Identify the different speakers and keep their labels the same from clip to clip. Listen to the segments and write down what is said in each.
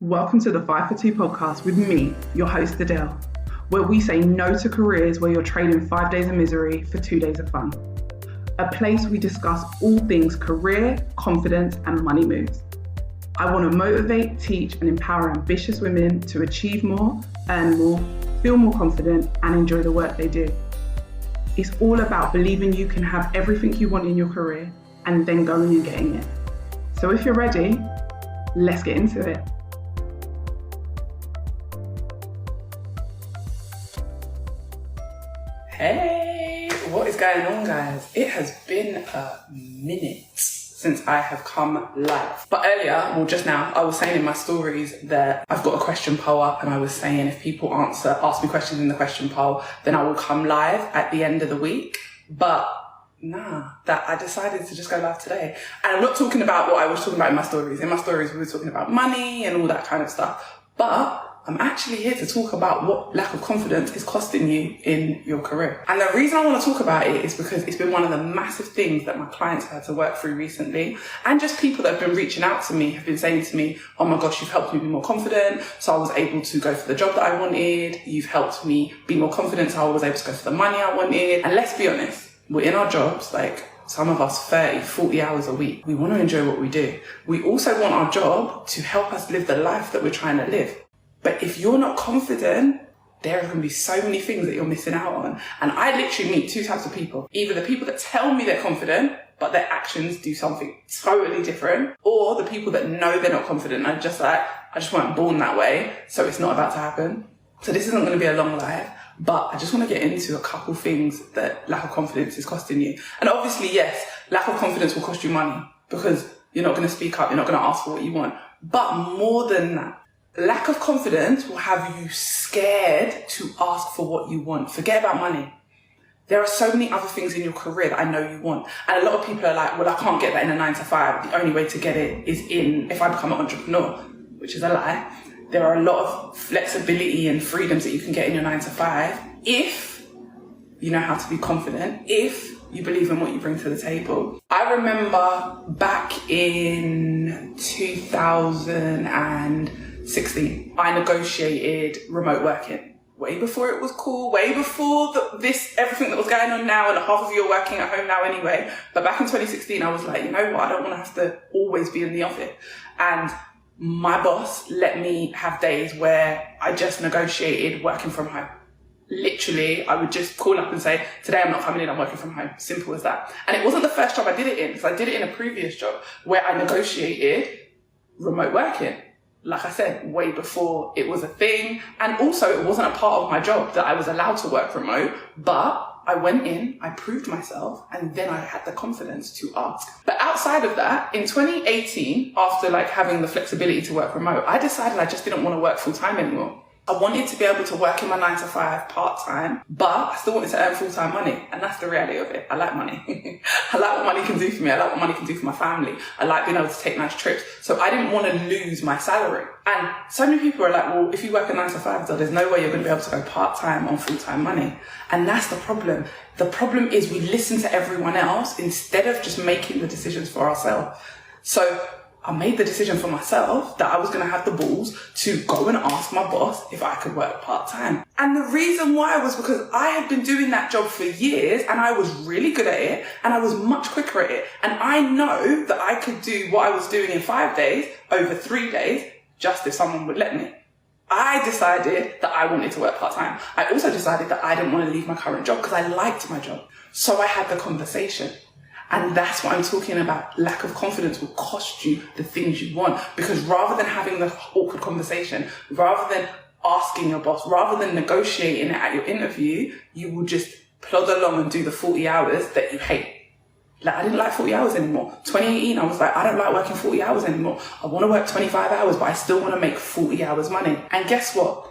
Speaker 1: Welcome to the 5 for 2 podcast with me, your host Adele, where we say no to careers where you're trading 5 days of misery for 2 days of fun. A place we discuss all things career, confidence, and money moves. I want to motivate, teach, and empower ambitious women to achieve more, earn more, feel more confident, and enjoy the work they do. It's all about believing you can have everything you want in your career and then going and getting it. So if you're ready, let's get into it.
Speaker 2: Hey, what is going on, guys? It has been a minute since I have come live. But earlier, just now, I was saying in my stories that I've got a question poll up, and I was saying if people ask me questions in the question poll, then I will come live at the end of the week. But that I decided to just go live today. And I'm not talking about what I was talking about in my stories. In my stories, we were talking about money and all that kind of stuff. But I'm actually here to talk about what lack of confidence is costing you in your career. And the reason I want to talk about it is because it's been one of the massive things that my clients have had to work through recently. And just people that have been reaching out to me have been saying to me, oh my gosh, you've helped me be more confident. So I was able to go for the job that I wanted. You've helped me be more confident. So I was able to go for the money I wanted. And let's be honest, we're in our jobs, like some of us 30, 40 hours a week. We want to enjoy what we do. We also want our job to help us live the life that we're trying to live. But if you're not confident, there are going to be so many things that you're missing out on. And I literally meet two types of people. Either the people that tell me they're confident, but their actions do something totally different. Or the people that know they're not confident and are just like, I just weren't born that way, so it's not about to happen. So this isn't going to be a long live, but I just want to get into a couple things that lack of confidence is costing you. And obviously, yes, lack of confidence will cost you money because you're not going to speak up, you're not going to ask for what you want. But more than that, lack of confidence will have you scared to ask for what you want. Forget about money. There are so many other things in your career that I know you want. And a lot of people are like, well, I can't get that in a 9 to 5. The only way to get it is if I become an entrepreneur, which is a lie. There are a lot of flexibility and freedoms that you can get in your 9 to 5 if you know how to be confident, if you believe in what you bring to the table. I remember back in 2016, I negotiated remote working. Way before it was cool, way before everything that was going on now, and half of you are working at home now anyway. But back in 2016, I was like, you know what? I don't want to have to always be in the office. And my boss let me have days where I just negotiated working from home. Literally, I would just call up and say, today I'm not coming in, I'm working from home. Simple as that. And it wasn't the first job I did it in, because I did it in a previous job where I negotiated remote working. Like I said, way before it was a thing. And also it wasn't a part of my job that I was allowed to work remote, but I went in, I proved myself, and then I had the confidence to ask. But outside of that, in 2018, after having the flexibility to work remote, I decided I just didn't want to work full time anymore. I wanted to be able to work in my 9 to 5 part-time, but I still wanted to earn full-time money. And that's the reality of it. I like money. I like what money can do for me. I like what money can do for my family. I like being able to take nice trips. So I didn't want to lose my salary. And so many people are like, well, if you work a 9 to 5 job, there's no way you're going to be able to go part-time on full-time money. And that's the problem. The problem is we listen to everyone else instead of just making the decisions for ourselves. So I made the decision for myself that I was going to have the balls to go and ask my boss if I could work part-time. And the reason why was because I had been doing that job for years and I was really good at it and I was much quicker at it. And I know that I could do what I was doing in 5 days over 3 days just if someone would let me. I decided that I wanted to work part-time. I also decided that I didn't want to leave my current job because I liked my job. So I had the conversation. And that's what I'm talking about. Lack of confidence will cost you the things you want. Because rather than having the awkward conversation, rather than asking your boss, rather than negotiating it at your interview, you will just plod along and do the 40 hours that you hate. I didn't like 40 hours anymore. 2018, I was like, I don't like working 40 hours anymore. I want to work 25 hours, but I still want to make 40 hours money. And guess what?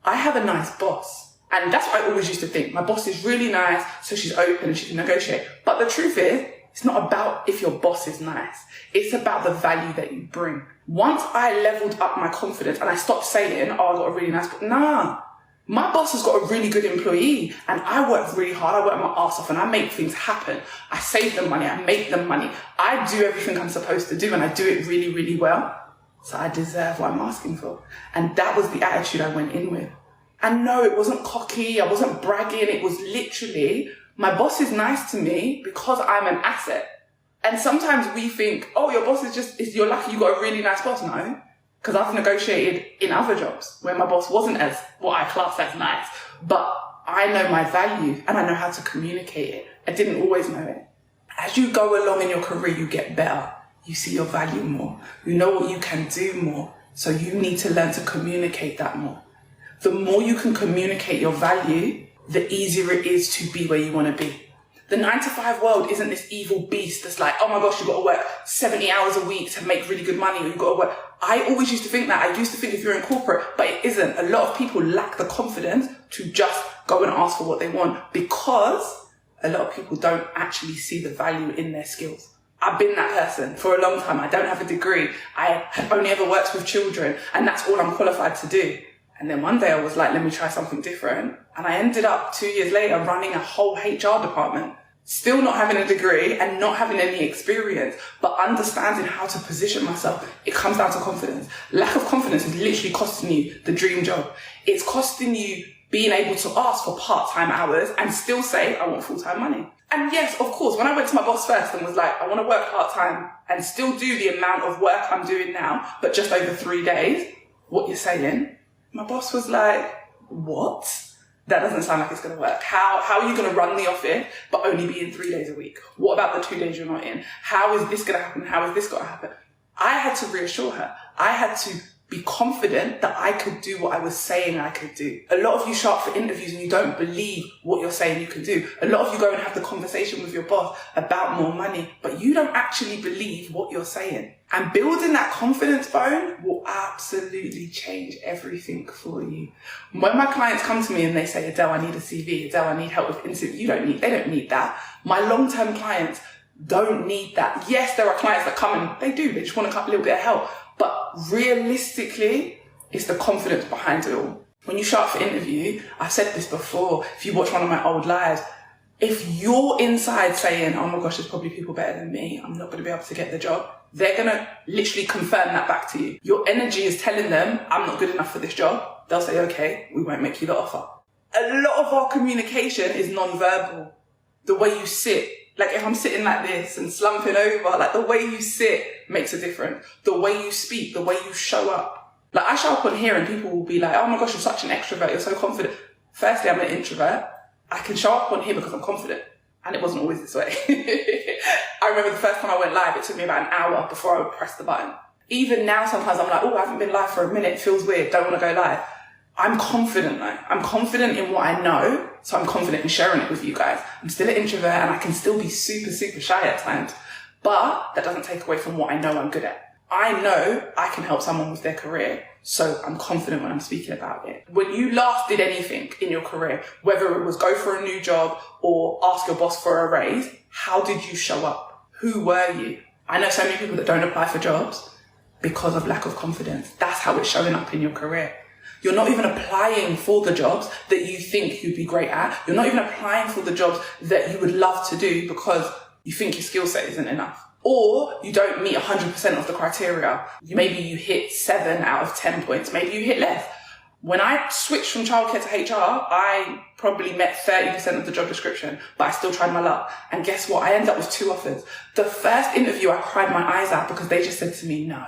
Speaker 2: I have a nice boss. And that's what I always used to think. My boss is really nice, so she's open and she can negotiate. But the truth is, it's not about if your boss is nice. It's about the value that you bring. Once I leveled up my confidence and I stopped saying, oh, I got a really nice boss. Nah, my boss has got a really good employee and I work really hard. I work my ass off and I make things happen. I save them money. I make them money. I do everything I'm supposed to do and I do it really, really well. so I deserve what I'm asking for. And that was the attitude I went in with. And no, it wasn't cocky, I wasn't bragging, it was literally, my boss is nice to me because I'm an asset. And sometimes we think, oh, your boss you're lucky you got a really nice boss. No, because I've negotiated in other jobs where my boss wasn't as what I class as nice, but I know my value and I know how to communicate it. I didn't always know it. As you go along in your career, you get better. You see your value more. You know what you can do more. So you need to learn to communicate that more. The more you can communicate your value, the easier it is to be where you want to be. The 9-to-5 world isn't this evil beast that's like, oh my gosh, you've got to work 70 hours a week to make really good money, or you've got to work. I always used to think that. I used to think if you're in corporate, but it isn't. A lot of people lack the confidence to just go and ask for what they want because a lot of people don't actually see the value in their skills. I've been that person for a long time. I don't have a degree. I only ever worked with children, and that's all I'm qualified to do. And then one day I was like, let me try something different. And I ended up 2 years later running a whole HR department, still not having a degree and not having any experience, but understanding how to position myself. It comes down to confidence. Lack of confidence is literally costing you the dream job. It's costing you being able to ask for part-time hours and still say, I want full-time money. And yes, of course, when I went to my boss first and was like, I want to work part-time and still do the amount of work I'm doing now, but just over 3 days, what you're saying? My boss was like, what? That doesn't sound like it's going to work. How are you going to run the office but only be in 3 days a week? What about the 2 days you're not in? How is this going to happen? How is this going to happen? I had to reassure her. I had to be confident that I could do what I was saying I could do. A lot of you show up for interviews and you don't believe what you're saying you can do. A lot of you go and have the conversation with your boss about more money, but you don't actually believe what you're saying. And building that confidence bone will absolutely change everything for you. When my clients come to me and they say, Adele, I need a CV, Adele, I need help with interview, they don't need that. My long-term clients don't need that. Yes, there are clients that come and they just want a little bit of help. But realistically, it's the confidence behind it all. When you show up for interview, I've said this before, if you watch one of my old lives, if you're inside saying, oh my gosh, there's probably people better than me, I'm not going to be able to get the job, they're going to literally confirm that back to you. Your energy is telling them, I'm not good enough for this job. They'll say, okay, we won't make you the offer. A lot of our communication is non-verbal. The way you sit. Like if I'm sitting like this and slumping over, like the way you sit makes a difference. The way you speak, the way you show up. Like I show up on here and people will be like, oh my gosh, you're such an extrovert, you're so confident. Firstly, I'm an introvert. I can show up on here because I'm confident. And it wasn't always this way. I remember the first time I went live, it took me about an hour before I would press the button. Even now, sometimes I'm like, oh, I haven't been live for a minute, it feels weird, don't want to go live. I'm confident though. I'm confident in what I know, so I'm confident in sharing it with you guys. I'm still an introvert and I can still be super, super shy at times, but that doesn't take away from what I know I'm good at. I know I can help someone with their career, so I'm confident when I'm speaking about it. When you last did anything in your career, whether it was go for a new job or ask your boss for a raise, how did you show up? Who were you? I know so many people that don't apply for jobs because of lack of confidence. That's how it's showing up in your career. You're not even applying for the jobs that you think you'd be great at. You're not even applying for the jobs that you would love to do because you think your skill set isn't enough. Or you don't meet 100% of the criteria. Maybe you hit 7 out of 10 points. Maybe you hit less. When I switched from childcare to HR, I probably met 30% of the job description, but I still tried my luck. And guess what? I ended up with 2 offers. The first interview, I cried my eyes out because they just said to me, no,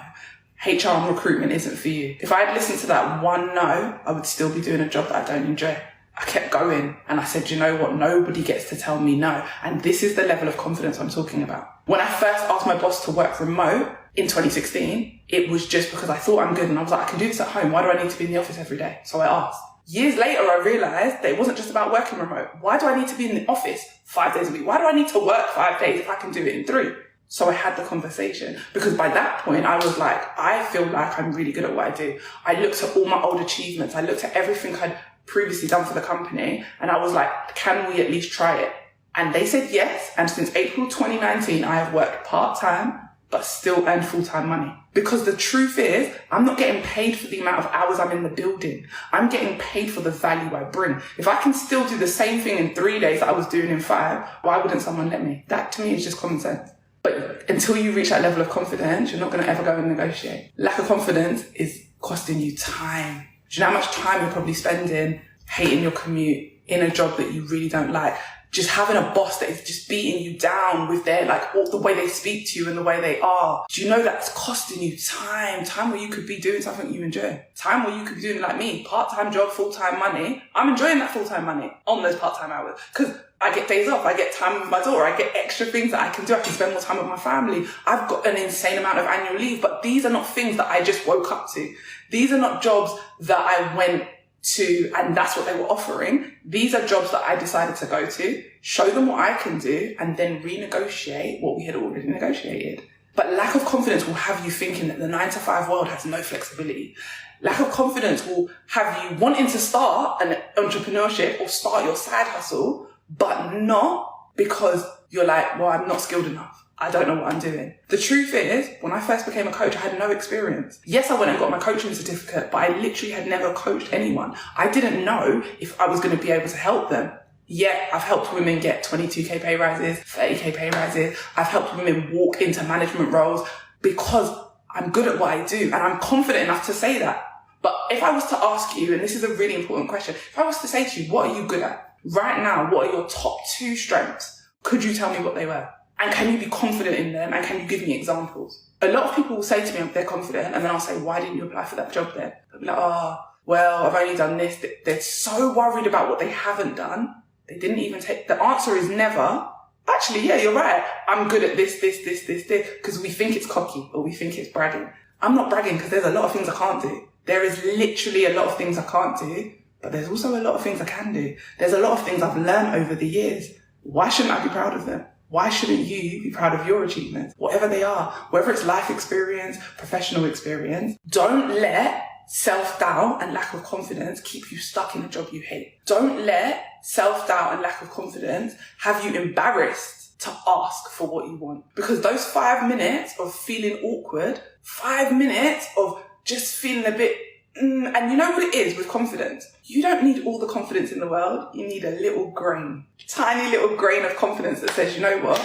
Speaker 2: HR and recruitment isn't for you. If I had listened to that one no, I would still be doing a job that I don't enjoy. I kept going and I said, you know what? Nobody gets to tell me no. And this is the level of confidence I'm talking about. When I first asked my boss to work remote in 2016, it was just because I thought I'm good and I was like, I can do this at home. Why do I need to be in the office every day? So I asked. Years later, I realized that it wasn't just about working remote. Why do I need to be in the office 5 days a week? Why do I need to work 5 days if I can do it in 3? So I had the conversation because by that point I was like, I feel like I'm really good at what I do. I looked at all my old achievements. I looked at everything I'd previously done for the company and I was like, can we at least try it? And they said yes. And since April 2019, I have worked part-time, but still earned full-time money. Because the truth is, I'm not getting paid for the amount of hours I'm in the building. I'm getting paid for the value I bring. If I can still do the same thing in 3 days that I was doing in 5, why wouldn't someone let me? That to me is just common sense. But until you reach that level of confidence, you're not going to ever go and negotiate. Lack of confidence is costing you time. Do you know how much time you're probably spending hating your commute in a job that you really don't like? Just having a boss that is just beating you down with their, like, all the way they speak to you and the way they are. Do you know that's costing you time? Time where you could be doing something you enjoy. Time where you could be doing, like me, part-time job, full-time money. I'm enjoying that full-time money on those part-time hours. Because I get days off, I get time with my daughter, I get extra things that I can do. I can spend more time with my family. I've got an insane amount of annual leave, but these are not things that I just woke up to. These are not jobs that I went to and that's what they were offering. These are jobs that I decided to go to, show them what I can do, and then renegotiate what we had already negotiated. But lack of confidence will have you thinking that the 9-to-5 world has no flexibility. Lack of confidence will have you wanting to start an entrepreneurship or start your side hustle, but not because you're like, well, I'm not skilled enough. I don't know what I'm doing. The truth is, when I first became a coach, I had no experience. Yes, I went and got my coaching certificate, but I literally had never coached anyone. I didn't know if I was going to be able to help them. Yet, I've helped women get 22k pay rises, 30k pay rises. I've helped women walk into management roles because I'm good at what I do and I'm confident enough to say that. But if I was to ask you, and this is a really important question, if I was to say to you, what are you good at? Right now, what are your top 2 strengths? Could you tell me what they were? And can you be confident in them? And can you give me examples? A lot of people will say to me, they're confident. And then I'll say, why didn't you apply for that job then? They'll be like, oh, well, I've only done this. They're so worried about what they haven't done. They didn't even take, the answer is never, actually, yeah, you're right. I'm good at this. Because we think it's cocky or we think it's bragging. I'm not bragging because there's a lot of things I can't do. There is literally a lot of things I can't do, but there's also a lot of things I can do. There's a lot of things I've learned over the years. Why shouldn't I be proud of them? Why shouldn't you be proud of your achievements? Whatever they are, whether it's life experience, professional experience, don't let self-doubt and lack of confidence keep you stuck in a job you hate. Don't let self-doubt and lack of confidence have you embarrassed to ask for what you want. Because those 5 minutes of feeling awkward, 5 minutes of just feeling a bit, and you know what it is with confidence? You don't need all the confidence in the world. You need a little grain, tiny little grain of confidence that says, you know what?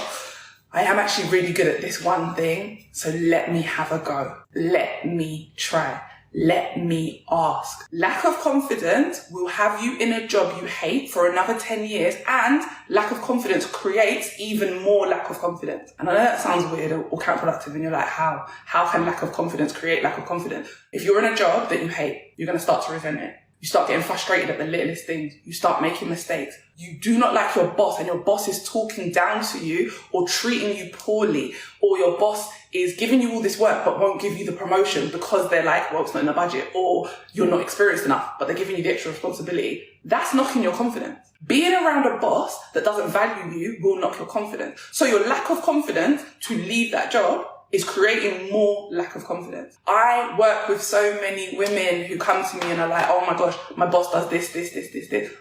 Speaker 2: I am actually really good at this one thing. So let me have a go. Let me try. Let me ask. Lack of confidence will have you in a job you hate for another 10 years, and lack of confidence creates even more lack of confidence. And I know that sounds weird or counterproductive, and you're like, how? How can lack of confidence create lack of confidence? If you're in a job that you hate, you're going to start to resent it. You start getting frustrated at the littlest things. You start making mistakes. You do not like your boss, and your boss is talking down to you or treating you poorly, or your boss is giving you all this work but won't give you the promotion because they're like, well, it's not in the budget, or you're not experienced enough, but they're giving you the extra responsibility. That's knocking your confidence. Being around a boss that doesn't value you will knock your confidence. So your lack of confidence to leave that job is creating more lack of confidence. I work with so many women who come to me and are like, oh my gosh, my boss does this.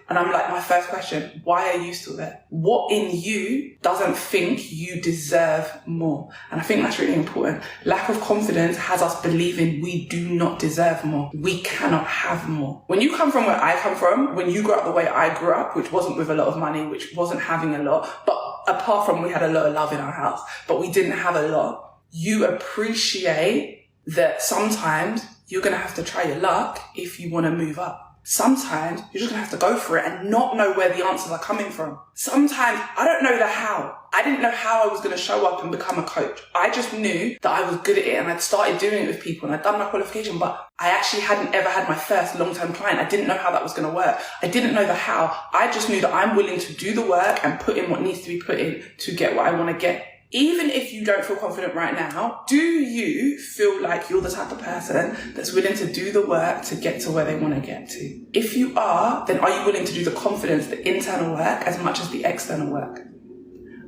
Speaker 2: And I'm like, my first question, why are you still there? What in you doesn't think you deserve more? And I think that's really important. Lack of confidence has us believing we do not deserve more. We cannot have more. When you come from where I come from, when you grew up the way I grew up, which wasn't with a lot of money, which wasn't having a lot, but apart from we had a lot of love in our house, but we didn't have a lot, you appreciate that sometimes you're going to have to try your luck if you want to move up. Sometimes you're just going to have to go for it and not know where the answers are coming from. Sometimes I don't know the how. I didn't know how I was going to show up and become a coach. I just knew that I was good at it, and I'd started doing it with people and I'd done my qualification, but I actually hadn't ever had my first long-term client. I didn't know how that was going to work. I didn't know the how. I just knew that I'm willing to do the work and put in what needs to be put in to get what I want to get. Even if you don't feel confident right now, do you feel like you're the type of person that's willing to do the work to get to where they want to get to? If you are, then are you willing to do the confidence, the internal work, as much as the external work?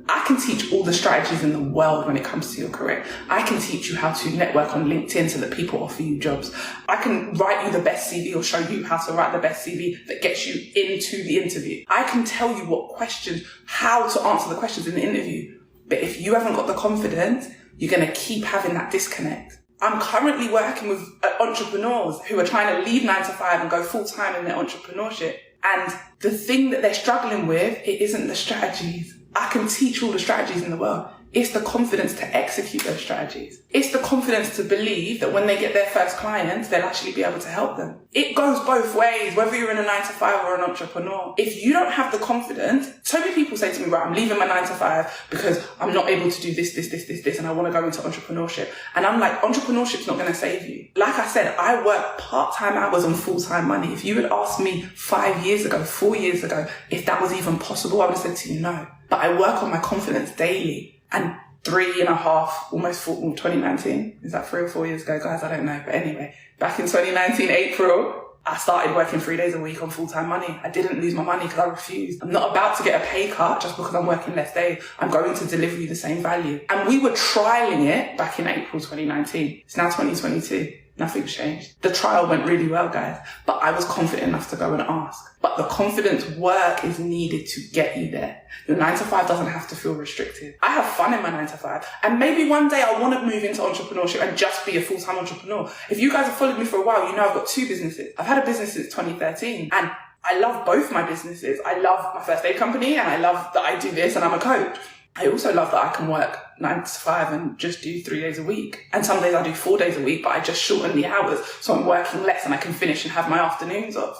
Speaker 2: I can teach all the strategies in the world when it comes to your career. I can teach you how to network on LinkedIn so that people offer you jobs. I can write you the best CV or show you how to write the best CV that gets you into the interview. I can tell you what questions, how to answer the questions in the interview. But if you haven't got the confidence, you're going to keep having that disconnect. I'm currently working with entrepreneurs who are trying to leave 9 to 5 and go full time in their entrepreneurship. And the thing that they're struggling with, it isn't the strategies. I can teach all the strategies in the world. It's the confidence to execute those strategies. It's the confidence to believe that when they get their first clients, they'll actually be able to help them. It goes both ways, whether you're in a 9-to-5 or an entrepreneur. If you don't have the confidence, so many people say to me, right, I'm leaving my 9-to-5 because I'm not able to do this, and I want to go into entrepreneurship. And I'm like, entrepreneurship's not going to save you. Like I said, I work part-time hours on full-time money. If you had asked me 5 years ago, 4 years ago, if that was even possible, I would have said to you, no. But I work on my confidence daily. And 3.5, almost 4, 2019, is that 3 or 4 years ago, guys? I don't know. But anyway, back in 2019, April, I started working 3 days a week on full-time money. I didn't lose my money because I refused. I'm not about to get a pay cut just because I'm working less days. I'm going to deliver you the same value. And we were trialing it back in April 2019. It's now 2022. Nothing's changed. The trial went really well, guys, but I was confident enough to go and ask. But the confidence work is needed to get you there. Your 9-to-5 doesn't have to feel restricted. I have fun in my 9-to-5, and maybe one day I want to move into entrepreneurship and just be a full-time entrepreneur. If you guys have followed me for a while, you know I've got 2 businesses. I've had a business since 2013, and I love both my businesses. I love my first aid company, and I love that I do this, and I'm a coach. I also love that I can work 9-to-5 and just do 3 days a week. And some days I do 4 days a week, but I just shorten the hours. So I'm working less and I can finish and have my afternoons off.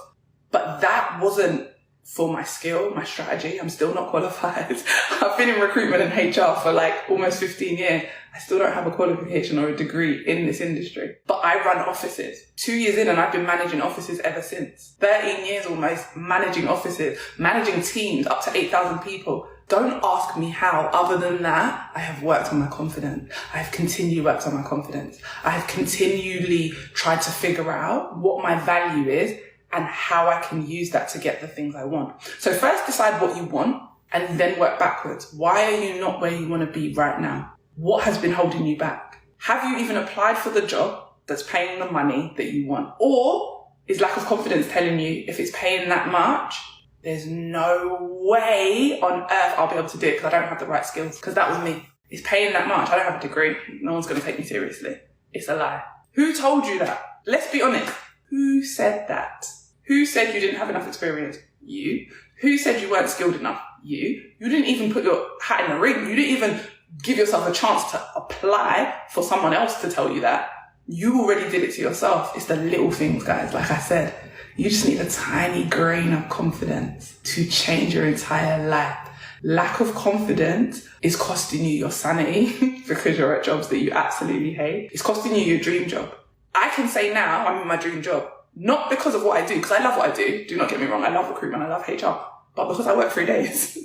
Speaker 2: But that wasn't for my skill, my strategy. I'm still not qualified. I've been in recruitment and HR for like almost 15 years. I still don't have a qualification or a degree in this industry. But I run offices. 2 years in and I've been managing offices ever since. 13 years almost managing offices, managing teams up to 8,000 people. Don't ask me how. Other than that, I have worked on my confidence. I have continually worked on my confidence. I have continually tried to figure out what my value is and how I can use that to get the things I want. So first decide what you want and then work backwards. Why are you not where you want to be right now? What has been holding you back? Have you even applied for the job that's paying the money that you want? Or is lack of confidence telling you if it's paying that much, there's no way on earth I'll be able to do it because I don't have the right skills? Because that was me. It's paying that much. I don't have a degree. No one's going to take me seriously. It's a lie. Who told you that? Let's be honest. Who said that? Who said you didn't have enough experience? You. Who said you weren't skilled enough? You. You didn't even put your hat in the ring. You didn't even give yourself a chance to apply for someone else to tell you that. You already did it to yourself. It's the little things, guys. Like I said, you just need a tiny grain of confidence to change your entire life. Lack of confidence is costing you your sanity because you're at jobs that you absolutely hate. It's costing you your dream job. I can say now I'm in my dream job, not because of what I do, because I love what I do not get me wrong, I love recruitment, I love HR, but because I work 3 days.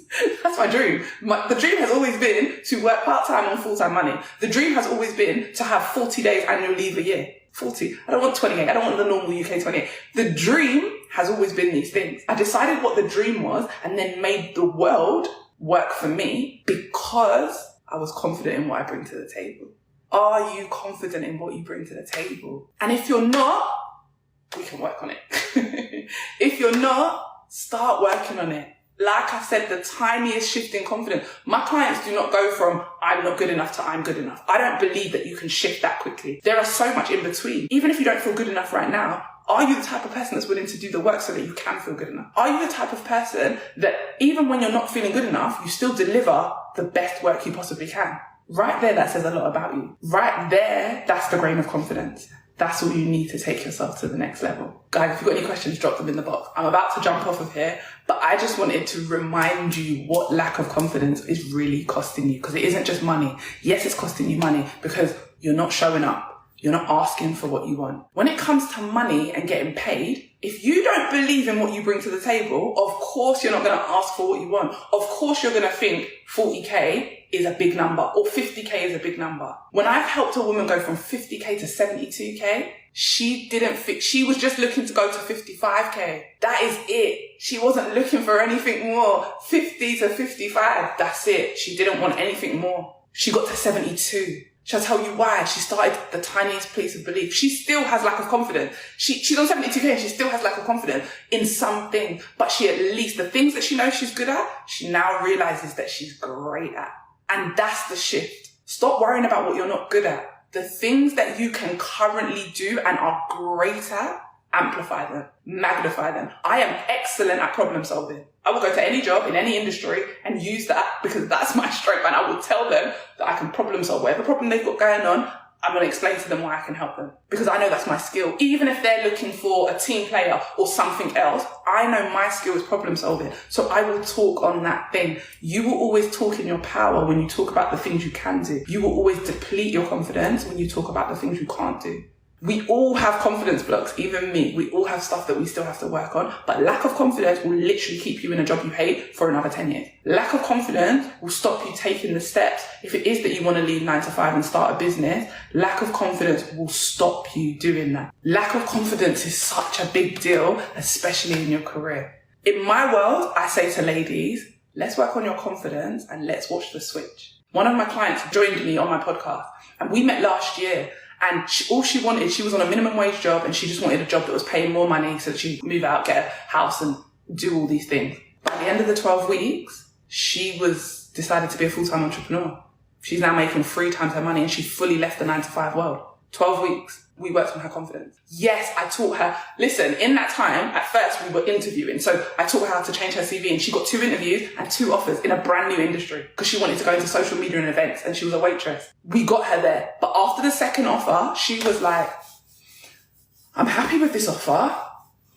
Speaker 2: That's my dream. The dream has always been to work part-time on full-time money. The dream has always been to have 40 days annual leave a year. 40. I don't want 28. I don't want the normal UK 28. The dream has always been these things. I decided what the dream was and then made the world work for me because I was confident in what I bring to the table. Are you confident in what you bring to the table? And if you're not, we can work on it. If you're not, start working on it. Like I said, the tiniest shift in confidence. My clients do not go from I'm not good enough to I'm good enough. I don't believe that you can shift that quickly. There are so much in between. Even if you don't feel good enough right now, are you the type of person that's willing to do the work so that you can feel good enough? Are you the type of person that even when you're not feeling good enough, you still deliver the best work you possibly can? Right there, that says a lot about you. Right there, that's the grain of confidence. That's all you need to take yourself to the next level. Guys, if you've got any questions, drop them in the box. I'm about to jump off of here, but I just wanted to remind you what lack of confidence is really costing you, because it isn't just money. Yes, it's costing you money because you're not showing up. You're not asking for what you want. When it comes to money and getting paid, if you don't believe in what you bring to the table, of course you're not going to ask for what you want. Of course you're going to think 40k is a big number or 50k is a big number. When I've helped a woman go from 50k to 72k, she was just looking to go to 55k. That is it. She wasn't looking for anything more. 50 to 55, that's it. She didn't want anything more. She got to 72. Shall I tell you why? She started the tiniest place of belief. She still has lack of confidence. She's on 72k and she still has lack of confidence in something, but she at least, the things that she knows she's good at, she now realizes that she's great at. And that's the shift. Stop worrying about what you're not good at. The things that you can currently do and are great at, amplify them, magnify them. I am excellent at problem solving. I will go to any job in any industry and use that because that's my strength, and I will tell them that I can problem solve whatever problem they've got going on. I'm going to explain to them why I can help them because I know that's my skill. Even if they're looking for a team player or something else, I know my skill is problem solving. So I will talk on that thing. You will always talk in your power when you talk about the things you can do. You will always deplete your confidence when you talk about the things you can't do. We all have confidence blocks, even me. We all have stuff that we still have to work on, but lack of confidence will literally keep you in a job you hate for another 10 years. Lack of confidence will stop you taking the steps. If it is that you want to leave 9 to 5 and start a business, lack of confidence will stop you doing that. Lack of confidence is such a big deal, especially in your career. In my world, I say to ladies, let's work on your confidence and let's watch the switch. One of my clients joined me on my podcast and we met last year. And all she wanted, she was on a minimum wage job and she just wanted a job that was paying more money so that she could move out, get a house and do all these things. By the end of the 12 weeks, she decided to be a full-time entrepreneur. She's now making 3 times her money and she fully left the 9 to 5 world. 12 weeks. We worked on her confidence. Yes, I taught her. Listen, in that time, at first we were interviewing. So I taught her how to change her CV and she got 2 interviews and 2 offers in a brand new industry because she wanted to go into social media and events and she was a waitress. We got her there. But after the second offer, she was like, I'm happy with this offer,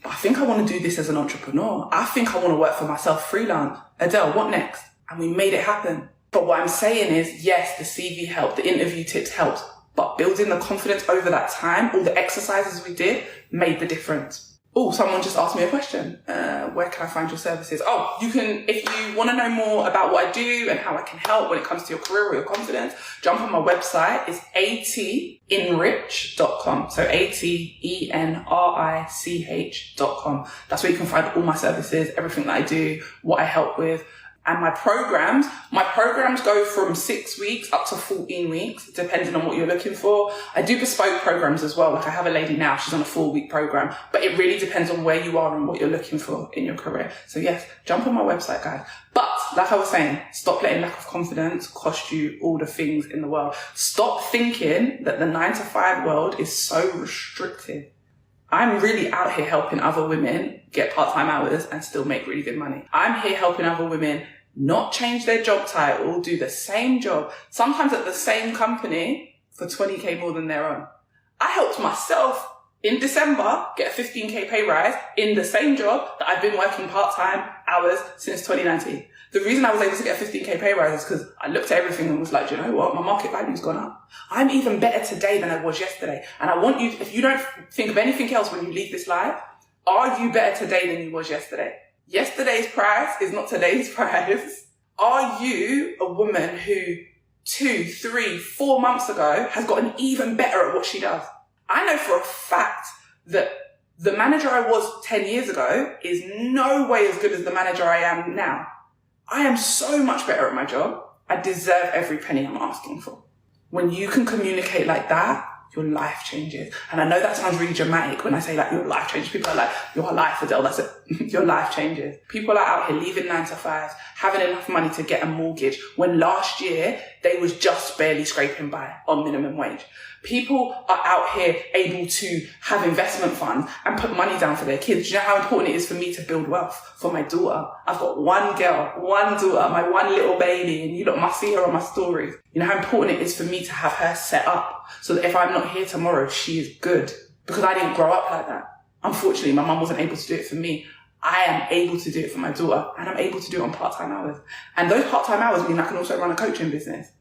Speaker 2: but I think I want to do this as an entrepreneur. I think I want to work for myself freelance. Adele, what next? And we made it happen. But what I'm saying is, yes, the CV helped, the interview tips helped. But building the confidence over that time, all the exercises we did made the difference. Oh, someone just asked me a question. Where can I find your services? Oh, you can, if you want to know more about what I do and how I can help when it comes to your career or your confidence, jump on my website. It's atenrich.com. So atenrich.com. That's where you can find all my services, everything that I do, what I help with. And my programs go from 6 weeks up to 14 weeks, depending on what you're looking for. I do bespoke programs as well. Like I have a lady now, she's on a 4-week program, but it really depends on where you are and what you're looking for in your career. So yes, jump on my website, guys. But like I was saying, stop letting lack of confidence cost you all the things in the world. Stop thinking that the 9 to 5 world is so restrictive. I'm really out here helping other women get part-time hours and still make really good money. I'm here helping other women not change their job title, do the same job, sometimes at the same company for 20k more than they're on. I helped myself in December get a 15k pay rise in the same job that I've been working part-time hours since 2019. The reason I was able to get a 15k pay rise is because I looked at everything and was like, do you know what? My market value's gone up. I'm even better today than I was yesterday. And I want you, if you don't think of anything else when you leave this life, are you better today than you was yesterday? Yesterday's price is not today's price. Are you a woman who 2, 3, 4 months ago has gotten even better at what she does? I know for a fact that the manager I was 10 years ago is no way as good as the manager I am now. I am so much better at my job. I deserve every penny I'm asking for. When you can communicate like that, your life changes. And I know that sounds really dramatic when I say like your life changes. People are like, your life, Adele, that's it. Your life changes. People are out here leaving 9 to 5, having enough money to get a mortgage when last year they was just barely scraping by on minimum wage. People are out here able to have investment funds and put money down for their kids. Do you know how important it is for me to build wealth for my daughter? I've got one girl, one daughter, my one little baby, and you lot must see her on my stories. You know how important it is for me to have her set up so that if I'm not here tomorrow, she is good. Because I didn't grow up like that. Unfortunately, my mum wasn't able to do it for me. I am able to do it for my daughter, and I'm able to do it on part-time hours. And those part-time hours mean I can also run a coaching business.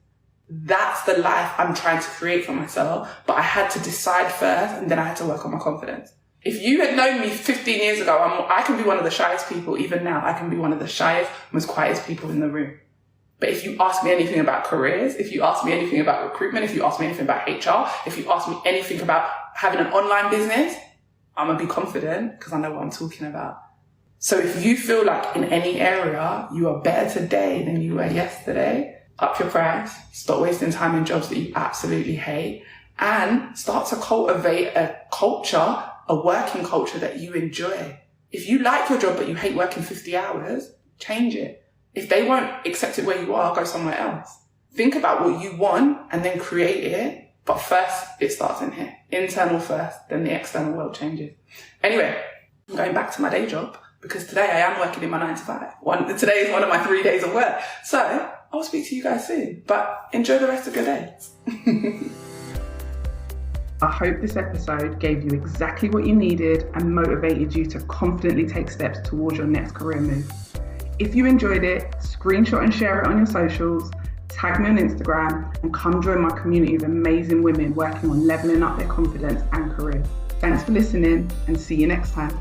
Speaker 2: That's the life I'm trying to create for myself, but I had to decide first and then I had to work on my confidence. If you had known me 15 years ago, I can be one of the shyest people. Even now, I can be one of the shyest, most quietest people in the room. But if you ask me anything about careers, if you ask me anything about recruitment, if you ask me anything about HR, if you ask me anything about having an online business, I'm going to be confident because I know what I'm talking about. So if you feel like in any area you are better today than you were yesterday, up your price, stop wasting time in jobs that you absolutely hate, and start to cultivate a culture, a working culture that you enjoy. If you like your job but you hate working 50 hours, change it. If they won't accept it where you are, go somewhere else. Think about what you want and then create it But first, it starts in here. Internal first, then the external world changes. Anyway, I'm going back to my day job because today I am working in my 9 to 5. Today is one of my 3 days of work. So I'll speak to you guys soon, but enjoy the rest of your day.
Speaker 1: I hope this episode gave you exactly what you needed and motivated you to confidently take steps towards your next career move. If you enjoyed it, screenshot and share it on your socials, tag me on Instagram, and come join my community of amazing women working on leveling up their confidence and career. Thanks for listening, and see you next time.